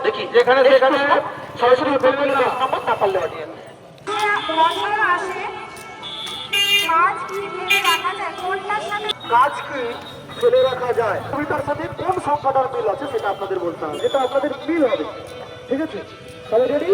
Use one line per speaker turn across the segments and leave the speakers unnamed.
দেখি যেখানে যেখানে সরাসরি বেলবেল নাম্বার না পারলে বাড়িয়ে কাজ কি ফেলে রাখা যায় কবিতার সাথে কোন সংখ্যাটার মিল আছে সেটা আপনাদের বলতে হবে, যেটা আপনাদের মিল হবে। ঠিক আছে, তাহলে রেডি?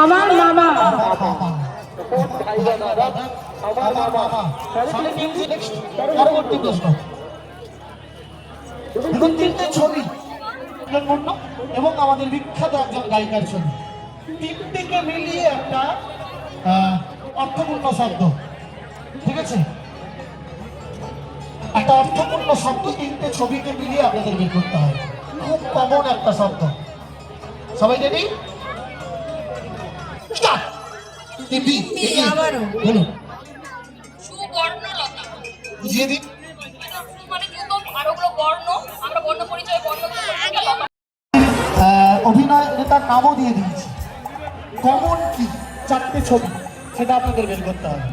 আমার মামা
পরবর্তী প্রশ্ন, তিনটে ছবি এবং আমাদের বিখ্যাত একজন গায়িকার ছবি, তিনটিকে মিলিয়ে একটা অর্থপূর্ণ শব্দ। ঠিক আছে, একটা অর্থপূর্ণ শব্দ তিনটে ছবিকে মিলিয়ে আপনাদের বের করতে হয়। খুব কমন একটা শব্দ। সবাই রেডি? বুঝিয়ে দিন। অভিনয় নেতার নামও দিয়ে দিয়েছি। কমন কি চারটে ছবি সেটা আপনাদের বের করতে হবে।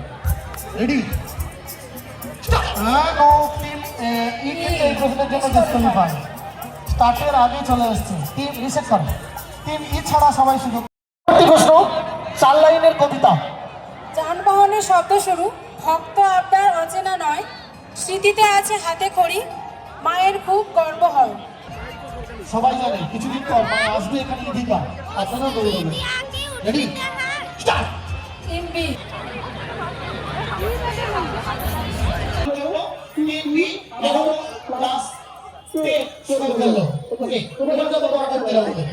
রেডি? এই প্রশ্নের জন্য ডিসকোয়ালিফাই। স্টার্টের আগে চলে আসছে। টিম রিসেট করো। টিম ই ছাড়া সবাই সুযোগ। প্রশ্ন, 4 লাইনের কবিতা।
যানবাহনের শব্দ শুরু, ভক্ত আপনার অচেনা নয়, স্মৃতিতে আছে হাতে খড়ি, মায়ের খুব গর্ব হয়।
সবাই জানে কিছুদিন পর মা আসবে এখানে, ইদিকা আপনারাও দৌড়ে দেবেন। রেডি? স্টার্ট।
এমবি
ক্লাস 10 শুরু হলো। ওকে, এবার যত বড় করতে হবে।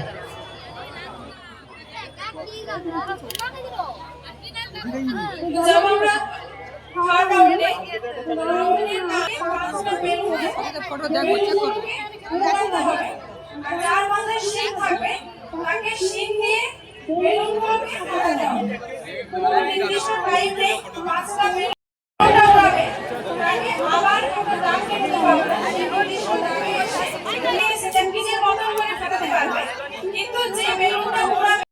জব আমরা হার্ড রাউন্ডে রাউন্ডের নামে পাঁচটা বেলুন ফটো দেখো চেক করো উড়াতে হবে। আর যার মাথায় শিং থাকবে তাকে শিং দিয়ে বেলুনগুলোকে ফাটাতে হবে। কোনো নির্দিষ্ট টাইমে পাঁচটা বেলুন উড়াবে, তাকে আবার কোনো দাগ কেটে হবে। সেই নির্দিষ্ট দাগে এসে সেটা নিজের মতন করে ফাটাতে পারবে, কিন্তু যে বেলুনটা উড়াবে